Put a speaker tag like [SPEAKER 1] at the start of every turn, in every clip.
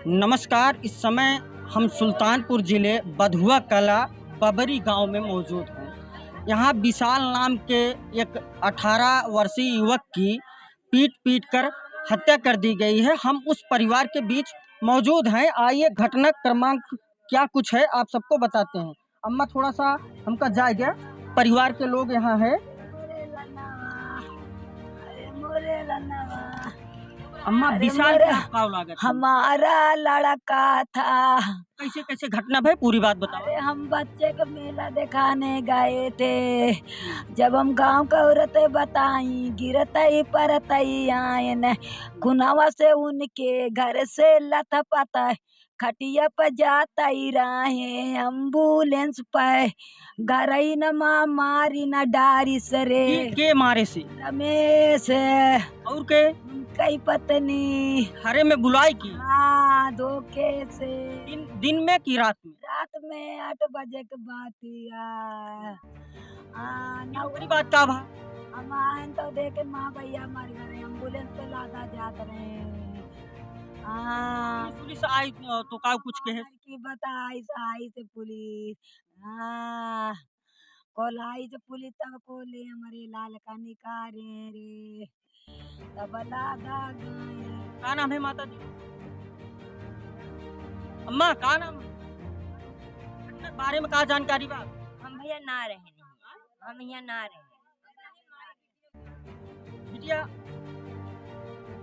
[SPEAKER 1] नमस्कार। इस समय हम सुल्तानपुर ज़िले बधुआ कला बबरी गांव में मौजूद हैं। यहाँ विशाल नाम के एक 18 वर्षीय युवक की पीट कर हत्या कर दी गई है। हम उस परिवार के बीच मौजूद हैं। आइए घटना क्रमांक क्या कुछ है आप सबको बताते हैं। अम्मा थोड़ा सा हमका जाएगा, परिवार के लोग यहाँ है। अम्मा विशाल
[SPEAKER 2] हमारा लड़का था।
[SPEAKER 1] कैसे कैसे घटना भाई पूरी बात बताओ।
[SPEAKER 2] अरे हम बच्चे का मेला दिखाने गए थे। जब हम गांव का औरतें बताई गिरतई परतई आए न खुनावा से उनके घर से लथपथ खटिया पर जाता ही रहे एम्बुलेंस पे घर ही न मारी न डारी सरे
[SPEAKER 1] के मारे से
[SPEAKER 2] रमेश
[SPEAKER 1] और के
[SPEAKER 2] कई पत्नी
[SPEAKER 1] हरे में बुलाई की।
[SPEAKER 2] हाँ, धोखे से
[SPEAKER 1] दिन में की रात में?
[SPEAKER 2] रात में 8 बजे के बात
[SPEAKER 1] नौकरी बात का भा
[SPEAKER 2] हम आए तो देखे माँ भैया हमारे घर एम्बुलेंस पे लादा जात रहे।
[SPEAKER 1] पुलिस आई तो का कुछ कहे
[SPEAKER 2] की बताई आई से पुलिस कोलाई से पुलिस तब को ले हमारे लाल का निकारे रे तब लादा गए।
[SPEAKER 1] का नाम है माता जी? अम्मा का नाम है? बारे में का जानकारी बा?
[SPEAKER 2] हम भैया ना रहे हम यहाँ ना रहे
[SPEAKER 1] बिटिया।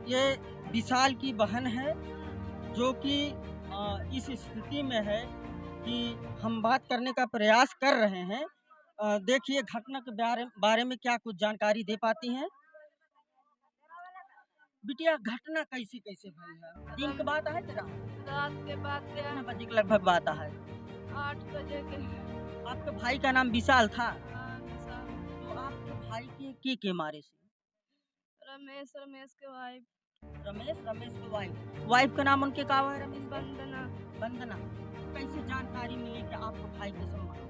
[SPEAKER 1] ये विशाल की बहन है जो कि इस स्थिति में है कि हम बात करने का प्रयास कर रहे हैं। देखिए घटना के बारे में क्या कुछ जानकारी दे पाती हैं। बिटिया घटना कैसी कैसे भई है? दिन के बाद है तेरा?
[SPEAKER 2] रात के बाद
[SPEAKER 1] कितने बजे के लगभग बात है?
[SPEAKER 2] 8 बजे के।
[SPEAKER 1] आपके भाई का नाम विशाल था? तो आपके भाई के मारे से?
[SPEAKER 2] रमेश के वाइफ।
[SPEAKER 1] रमेश के वाइफ का नाम उनके का है? रमेश बंदना। कैसे जानकारी मिली कि आपको भाई के संबंध?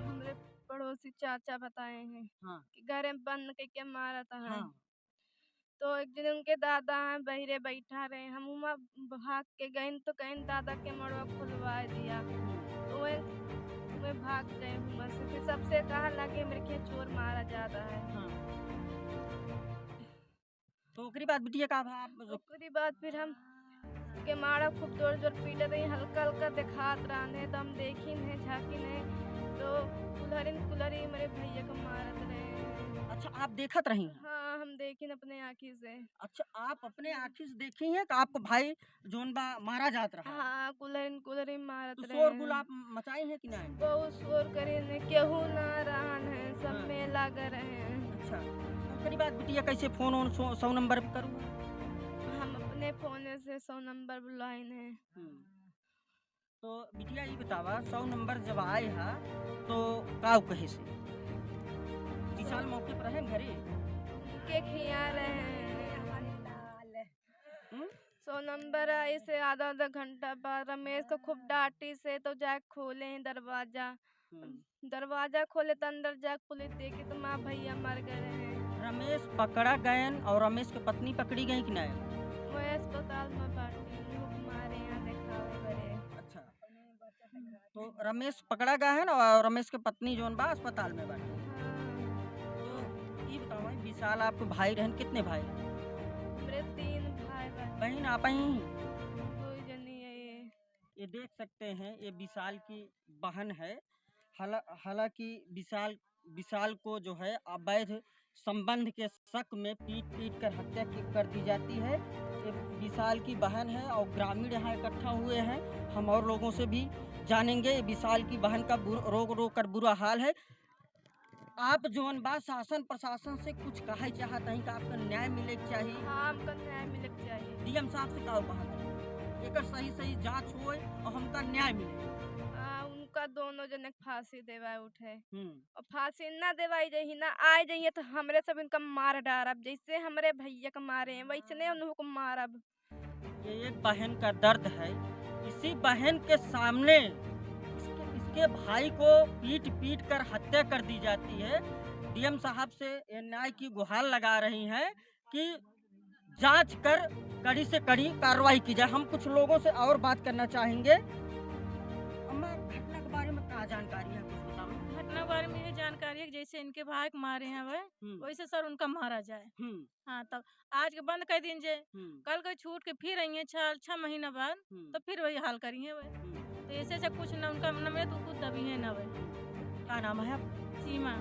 [SPEAKER 2] हमरे पड़ोसी चाचा बताए हैं।
[SPEAKER 1] हाँ।
[SPEAKER 2] कि घर में बंद के मारा था।
[SPEAKER 1] हाँ।
[SPEAKER 2] तो एक दिन उनके दादा हैं बहिरे बैठा रहे हम वहाँ भाग के गए तो कहीं दादा के मड़वा खुलवा दिया तो मैं भाग गए वहाँ से। फिर सबसे कहा लगे मेरे के चोर मारा जाता है।
[SPEAKER 1] हाँ। तो ओकरी बाद बिटिया का
[SPEAKER 2] ओकरी बाद फिर हम के मारा खूब जोर जोर पीटे रही हल्का दिखात रहे तो हम देखी नहीं झाँकी नहीं तो कुलहरी मेरे भैया को मारत रहे।
[SPEAKER 1] अच्छा आप देखत रही?
[SPEAKER 2] हाँ हम देखी अपने आँखी से।
[SPEAKER 1] अच्छा आप अपने आँखी से देखी हैं कि आपको भाई जोन बा मारा जात रहा?
[SPEAKER 2] हाँ कुलहरी मारत
[SPEAKER 1] तो
[SPEAKER 2] रहे।
[SPEAKER 1] शोर गुल आप मचाई है कि नहीं?
[SPEAKER 2] बहुत शोर करे ने केहू ना रहन है सब में लग रहे हैं।
[SPEAKER 1] अच्छा ओकरी बाद बिटिया कैसे फोन 100 नंबर पे करूँ?
[SPEAKER 2] हम अपने फोन से 100 नंबर बुलाइन है।
[SPEAKER 1] तो बिटिया ये बतावा 100 नंबर जब आए हा तो का कहे से? विशाल मौके पर है घरे
[SPEAKER 2] के खिया रहे 100 नंबर आई से आधा घंटा बाद रमेश को खूब डांटी से तो जाके खोले हैं दरवाजा खोले तो अंदर जाके पुलिस देखी तो माँ भैया मर गए हैं।
[SPEAKER 1] रमेश पकड़ा गए और रमेश की पत्नी पकड़ी गई कि नहीं?
[SPEAKER 2] वो अस्पताल में बाटी मारे यहाँ दिखावे बड़े।
[SPEAKER 1] अच्छा तो रमेश पकड़ा गया है ना और रमेश की पत्नी जोन बा अस्पताल में बाटी। तो ये बताओ विशाल आपके भाई रहन कितने भाई हैं?
[SPEAKER 2] मेरे 3 भाई
[SPEAKER 1] बहन आप ही?
[SPEAKER 2] कोई जनी है
[SPEAKER 1] ये देख सकते हैं ये विशाल की बहन है। हालांकि विशाल को जो है अवैध संबंध के शक में पीट कर हत्या कर दी जाती है। ये विशाल की बहन है और ग्रामीण यहाँ इकट्ठा हुए हैं। हम और लोगों से भी जानेंगे विशाल की बहन का रो कर बुरा हाल है। आप जोन बा शासन प्रशासन से कुछ कहा चाहते हैं कि आपका न्याय मिले चाहिए?
[SPEAKER 2] हाँ हमका न्याय मिले चाहिए।
[SPEAKER 1] डीएम साहब से कहो बात एक सही जांच होए और हमका न्याय मिले।
[SPEAKER 2] उनका दोनों जने फांसी देवाए उठे और फांसी ना देवाई जाही ना आए जाइए तो हमरे सब इनका मार डारब जैसे हमरे भैया का मारे हैं वैसने उनको मारब।
[SPEAKER 1] ये एक बहन का दर्द है। इसी बहन के सामने इसके भाई को पीट कर हत्या कर दी जाती है। डीएम साहब से न्याय की गुहार लगा रही हैं कि जांच कर कड़ी से कड़ी कार्रवाई की जाए। हम कुछ लोगों से और बात करना चाहेंगे। अम्मा, घटना के बारे में क्या जानकारी है, कुछ बताओ।
[SPEAKER 3] घटना के बारे में ये जानकारी है कि जैसे इनके भाई को मारे हैं वह वैसे सर उनका मारा जाए। हाँ, तब आज के बंद कर दीजिए, कल को छूट के फिर आई है 6 महीना बाद तो फिर वही हाल करिए वह। तो ऐसे कुछ न उनका न में तो कुछ दबी है न वह।
[SPEAKER 1] क्या नाम है?
[SPEAKER 3] सीमा।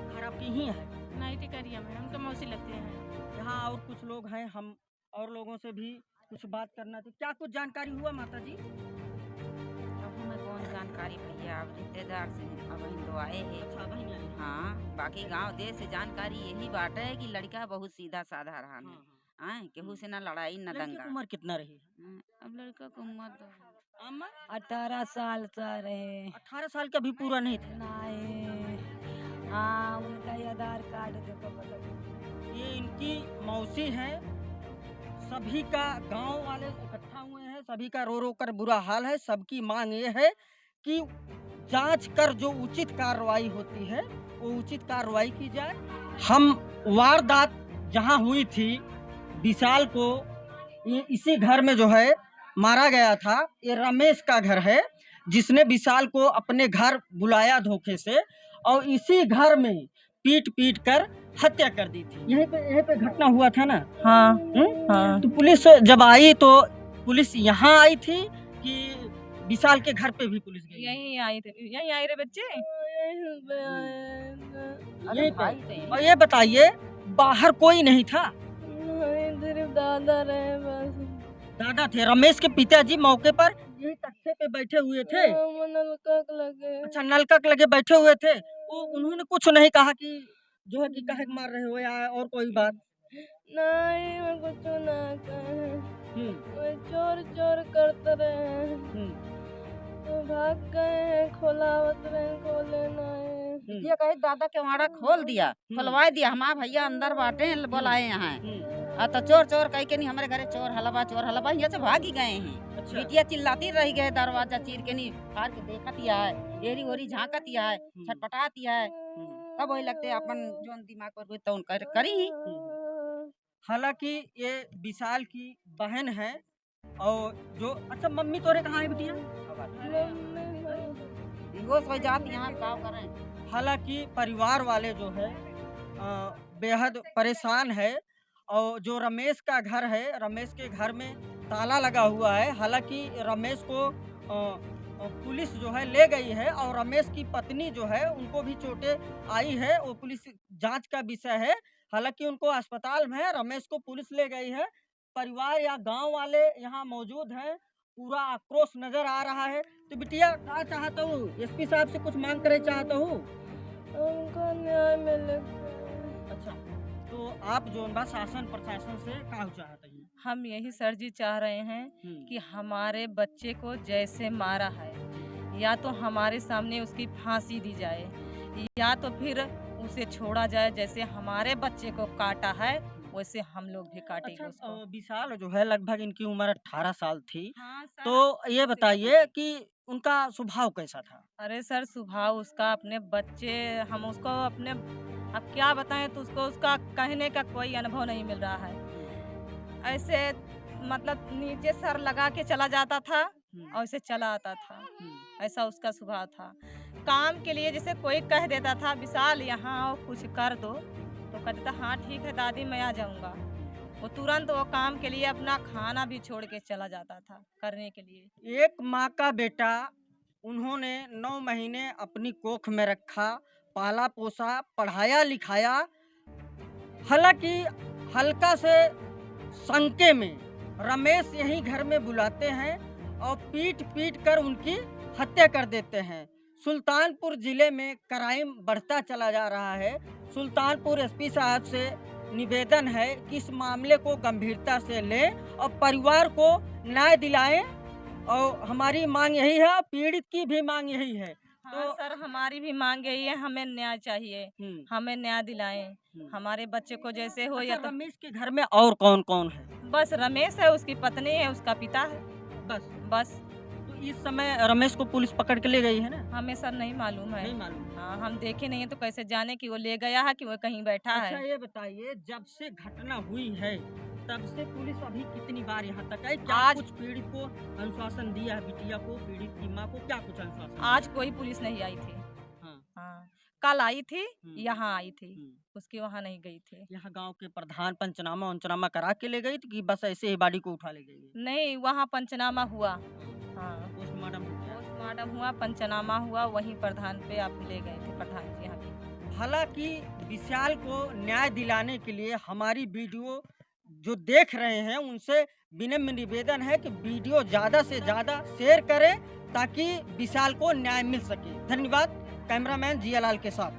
[SPEAKER 1] घर आपकी ही है?
[SPEAKER 3] नहीं टिकरिया में, उनके मौसी लगते हैं।
[SPEAKER 1] यहाँ और कुछ लोग हैं, हम और लोगों से भी कुछ बात करना थी। क्या कुछ जानकारी हुआ माता जी?
[SPEAKER 4] अब हमें कौन जानकारी भैया, अब रिश्तेदार से अब हिंदू आए हैं।
[SPEAKER 1] अच्छा, वहीं आए हैं।
[SPEAKER 4] हाँ, बाकी गांव देश से जानकारी यही बात है कि लड़का बहुत सीधा साधा रहा है।
[SPEAKER 1] हाँ।
[SPEAKER 4] केहू से न लड़ाई न
[SPEAKER 1] लड़की की
[SPEAKER 4] दंगा।
[SPEAKER 1] उम्र कितना रही है?
[SPEAKER 4] अब लड़का को उम्र तो
[SPEAKER 1] अम्मा,
[SPEAKER 2] 18 साल का रहे।
[SPEAKER 1] 18 साल का भी पूरा नहीं था।
[SPEAKER 2] नहीं, हाँ, उनका ये आधार कार्ड देखो बगल।
[SPEAKER 1] ये इनकी मौसी है। सभी का गांव वाले इकट्ठा हुए हैं, सभी का रो रो कर बुरा हाल है। सबकी मांग ये है कि जांच कर जो उचित कार्रवाई होती है वो उचित कार्रवाई की जाए। हम वारदात जहां हुई थी विशाल को, ये इसी घर में जो है मारा गया था। ये रमेश का घर है जिसने विशाल को अपने घर बुलाया धोखे से और इसी घर में पीट पीट कर हत्या कर दी थी। यहीं पे घटना हुआ था ना?
[SPEAKER 3] हाँ।
[SPEAKER 1] तो पुलिस जब आई तो पुलिस यहाँ आई थी कि विशाल के घर पे भी पुलिस गई?
[SPEAKER 3] यहीं आई थे, यहीं आए रे बच्चे।
[SPEAKER 1] यहीं पे। और ये बताइए, बाहर कोई नहीं था?
[SPEAKER 3] सिर्फ दादा रहे बस।
[SPEAKER 1] दादा थे। रमेश के पिताजी मौके पर यही तख्ते पे बैठे हुए थे?
[SPEAKER 3] नलका लगे।
[SPEAKER 1] अच्छा, नलका लगे बैठे हुए थे। वो उन्होंने कुछ नहीं कहा कि जो है कि काहे मार रहे हो या और कोई बात?
[SPEAKER 3] नहीं, मैं कुछ ना कहे। मैं चोर चोर करते रहे, तो भाग गए हैं, खोलावत रहे, खोले नहीं।
[SPEAKER 4] ये कहे दादा के वाड़ा खोल दिया, खोलवा दिया। हमारा भैया अंदर बाटे बोलाए यहाँ। तो चोर चोर कह के नहीं हमारे घरे चोर हलवा यहाँ से भाग ही गए हैं।
[SPEAKER 1] अच्छा।
[SPEAKER 4] बिटिया चिल्लाती रह गए, दरवाजा चीर के नहीं फाड़ के देखत है, एरी ओरी झाँकत है, छटपटात है। तब वही लगते अपन जोन दिमाग पर तो करी ही।
[SPEAKER 1] हालांकि ये विशाल की बहन है और जो अच्छा मम्मी तोरे कहाँ है बिटिया?
[SPEAKER 4] बेहोश हो जाती यहाँ क्या करें।
[SPEAKER 1] हालांकि परिवार वाले जो है बेहद परेशान है और जो रमेश का घर है, रमेश के घर में ताला लगा हुआ है। हालांकि रमेश को पुलिस जो है ले गई है और रमेश की पत्नी जो है उनको भी चोटें आई है, वो पुलिस जांच का विषय है। हालांकि उनको अस्पताल में है, रमेश को पुलिस ले गई है। परिवार या गांव वाले यहाँ मौजूद हैं, पूरा आक्रोश नजर आ रहा है। तो बिटिया क्या चाहता हूँ, एसपी साहब से कुछ मांग करे चाहता हूँ?
[SPEAKER 3] उनको न्याय मिले।
[SPEAKER 1] अच्छा, तो आप जो शासन प्रशासन से क्या चाहते हैं?
[SPEAKER 3] हम यही सर जी चाह रहे हैं कि हमारे बच्चे को जैसे मारा है या तो हमारे सामने उसकी फांसी दी जाए या तो फिर उसे छोड़ा जाए। जैसे हमारे बच्चे को काटा है वैसे हम लोग भी काटेंगे उसको।
[SPEAKER 1] विशाल जो है लगभग इनकी उम्र 18 साल थी।
[SPEAKER 3] हाँ सर,
[SPEAKER 1] तो ये बताइए कि उनका स्वभाव कैसा था?
[SPEAKER 3] अरे सर, स्वभाव उसका अपने बच्चे, हम उसको अपने अब क्या बताएं, तो उसको उसका कहने का कोई अनुभव नहीं मिल रहा है। ऐसे मतलब नीचे सर लगा के चला जाता था और ऐसे चला आता था, ऐसा उसका स्वभाव था। काम के लिए जैसे कोई कह देता था विशाल यहाँ आओ कुछ कर दो, तो कहता था हाँ ठीक है दादी मैं आ जाऊँगा। वो तुरंत वो काम के लिए अपना खाना भी छोड़ के चला जाता था करने के लिए।
[SPEAKER 1] एक माँ का बेटा उन्होंने 9 महीने अपनी कोख में रखा, पाला पोसा, पढ़ाया लिखाया। हालांकि हल्का से शंके में रमेश यही घर में बुलाते हैं और पीट पीट कर उनकी हत्या कर देते हैं। सुल्तानपुर जिले में क्राइम बढ़ता चला जा रहा है। सुल्तानपुर एसपी साहब से निवेदन है कि इस मामले को गंभीरता से लें और परिवार को न्याय दिलाएं। और हमारी मांग यही है, पीड़ित की भी मांग यही है।
[SPEAKER 3] हाँ तो सर, हमारी भी मांग यही है, हमें न्याय चाहिए, हमें न्याय दिलाएं। हमारे बच्चे को जैसे हो। या तो
[SPEAKER 1] रमेश के घर में और कौन कौन है?
[SPEAKER 3] बस रमेश है, उसकी पत्नी है, उसका पिता है, बस।
[SPEAKER 1] तो इस समय रमेश को पुलिस पकड़ के ले गई है ना?
[SPEAKER 3] हमें सर नहीं मालूम है।
[SPEAKER 1] नहीं मालूम?
[SPEAKER 3] हाँ, हम देखे नहीं है तो कैसे जाने कि वो ले गया है कि वो कहीं बैठा है।
[SPEAKER 1] अच्छा, ये बताइए जब से घटना हुई है तब से पुलिस अभी कितनी बार यहाँ तक आई? क्या
[SPEAKER 3] आज-
[SPEAKER 1] कुछ पीड़ित को अनुशासन दिया है, बिटिया को, पीड़ित की माँ को क्या कुछ अनुशासन
[SPEAKER 3] आज
[SPEAKER 1] दिया?
[SPEAKER 3] कोई पुलिस नहीं आई थी।
[SPEAKER 1] हाँ।
[SPEAKER 3] हाँ, कल आई थी,
[SPEAKER 1] हम्म,
[SPEAKER 3] यहाँ आई थी,
[SPEAKER 1] हम्म।
[SPEAKER 3] उसके वहाँ नहीं गई थी।
[SPEAKER 1] यहाँ गांव के प्रधान पंचनामा उंचनामा करा के ले गई थी कि बस ऐसे ही बाड़ी को उठा ले गई?
[SPEAKER 3] नहीं, वहाँ पंचनामा हुआ। हाँ,
[SPEAKER 1] पोस्टमार्टम हो गया।
[SPEAKER 3] पोस्टमार्टम हुआ, पंचनामा हुआ, वहीं प्रधान पे आप ले गए थे, प्रधान जी यहाँ के।
[SPEAKER 1] हालांकि विशाल को न्याय दिलाने के लिए हमारी वीडियो जो देख रहे हैं उनसे विनम्र निवेदन है कि वीडियो ज़्यादा से ज़्यादा शेयर करें ताकि विशाल को न्याय मिल सके। धन्यवाद। कैमरामैन जियालाल के साथ।